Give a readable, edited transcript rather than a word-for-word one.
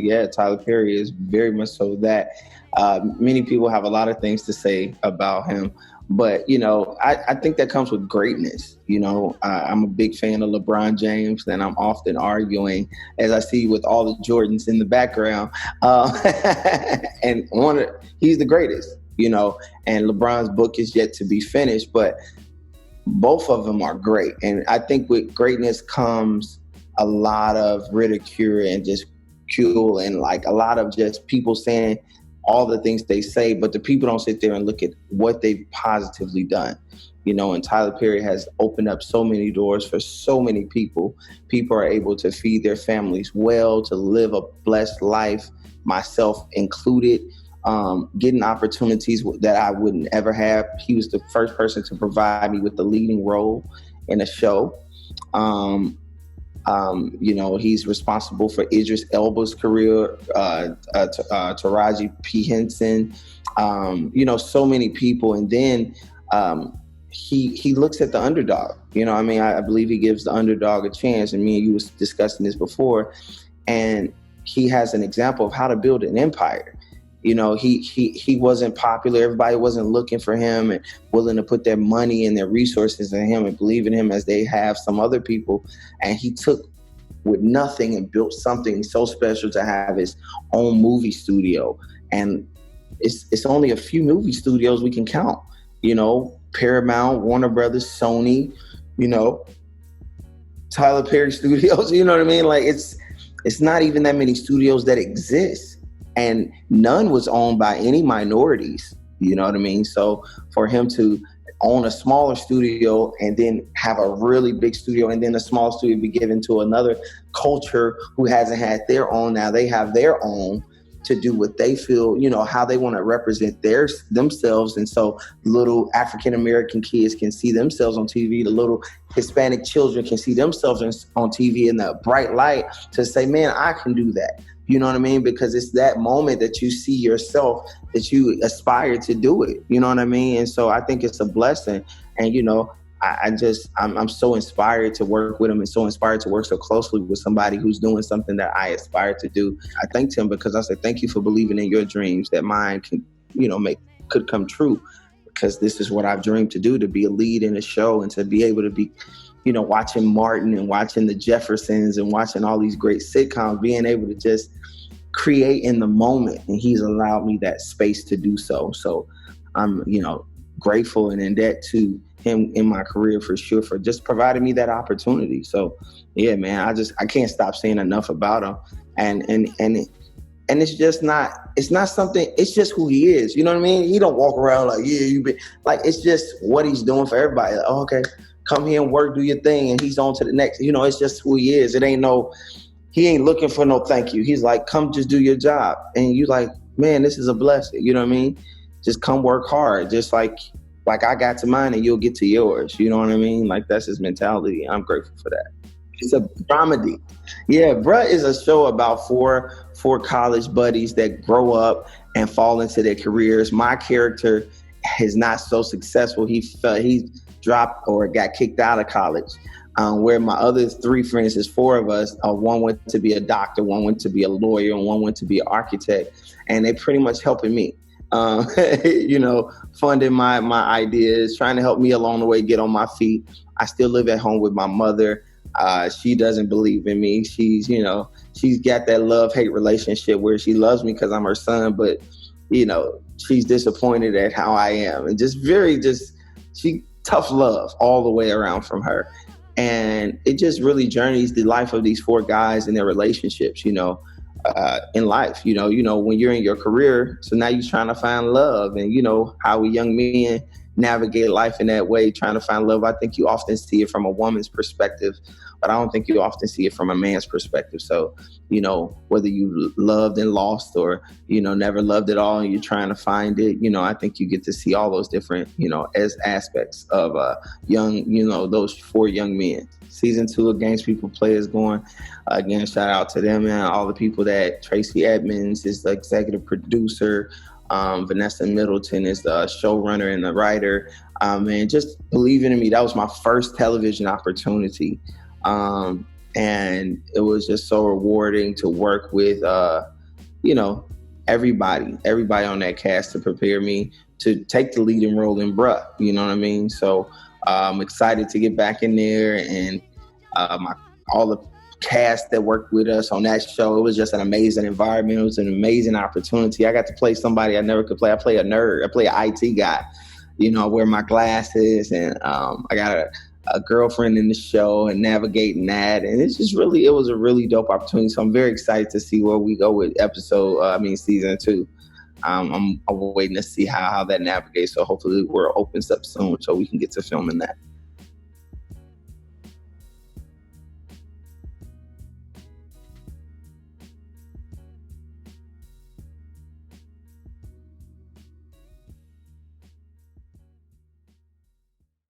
Yeah, Tyler Perry is very much so that. Many people have a lot of things to say about him, but I think that comes with greatness. I'm a big fan of LeBron James, and I'm often arguing, as I see with all the Jordans in the background, and he's the greatest. And LeBron's book is yet to be finished, but both of them are great. And I think with greatness comes a lot of ridicule and just cule, and like a lot of just people saying all the things they say, but the people don't sit there and look at what they've positively done. And Tyler Perry has opened up so many doors for so many people. People are able to feed their families well, to live a blessed life, myself included, getting opportunities that I wouldn't ever have. He was the first person to provide me with the leading role in a show. He's responsible for Idris Elba's career, Taraji P. Henson, so many people. And then he looks at the underdog. I believe he gives the underdog a chance. And me and you was discussing this before. And he has an example of how to build an empire. He wasn't popular. Everybody wasn't looking for him and willing to put their money and their resources in him and believe in him as they have some other people. And he took with nothing and built something so special to have his own movie studio. And it's only a few movie studios we can count. Paramount, Warner Brothers, Sony, Tyler Perry Studios. You know what I mean? Like it's not even that many studios that exist. And none was owned by any minorities, you know what I mean? So for him to own a smaller studio and then have a really big studio and then a small studio be given to another culture who hasn't had their own, now they have their own to do what they feel, how they want to represent themselves. And so little African-American kids can see themselves on TV. The little Hispanic children can see themselves on TV in the bright light to say, man, I can do that. You know what I mean? Because it's that moment that you see yourself, that you aspire to do it. You know what I mean? And so I think it's a blessing. And, I'm so inspired to work with him and so inspired to work so closely with somebody who's doing something that I aspire to do. I thanked him because I said, thank you for believing in your dreams that mine can, could come true, because this is what I've dreamed to do, to be a lead in a show and to be able to be, watching Martin and watching the Jeffersons and watching all these great sitcoms, being able to just create in the moment. And he's allowed me that space to do so. So I'm, grateful and in debt to him in my career for sure, for just providing me that opportunity. So yeah, man, I can't stop saying enough about him. And it's just it's not something, it's just who he is. You know what I mean? He don't walk around like, yeah, it's just what he's doing for everybody. Like, oh, okay, come here and work, do your thing. And he's on to the next, it's just who he is. He ain't looking for no thank you. He's like, come just do your job. And you like, man, this is a blessing. You know what I mean? Just come work hard. Just like I got to mine and you'll get to yours. You know what I mean? Like that's his mentality. I'm grateful for that. It's a dramedy. Yeah, Bruh is a show about four college buddies that grow up and fall into their careers. My character is not so successful. He dropped or got kicked out of college. Where my other three friends, there's four of us, one went to be a doctor, one went to be a lawyer, and one went to be an architect. And they pretty much helping me, funding my ideas, trying to help me along the way get on my feet. I still live at home with my mother. She doesn't believe in me. She's got that love-hate relationship where she loves me because I'm her son, but, she's disappointed at how I am. And she tough love all the way around from her. And it just really journeys the life of these four guys and their relationships, in life, when you're in your career. So now you're trying to find love, and, how we young men navigate life in that way, trying to find love. I think you often see it from a woman's perspective, but I don't think you often see it from a man's perspective. So, whether you loved and lost or, never loved at all and you're trying to find it, I think you get to see all those different, as aspects of young, those four young men. Season 2 of Games People Play is going. Again, shout out to them and all the people that Tracy Edmonds is the executive producer. Vanessa Middleton is the showrunner and the writer. And just believing in me, that was my first television opportunity. And it was just so rewarding to work with you know, everybody on that cast to prepare me to take the leading role in Bruh. You know what I mean? So I'm excited to get back in there, and all the cast that worked with us on that show. It was just an amazing environment. It was an amazing opportunity. I got to play somebody I never could play. I play a nerd. I play an IT guy. You know, I wear my glasses, and I got a girlfriend in the show and navigating that. And it was a really dope opportunity. So I'm very excited to see where we go with season 2. I'm waiting to see how that navigates. So hopefully the world opens up soon so we can get to filming that.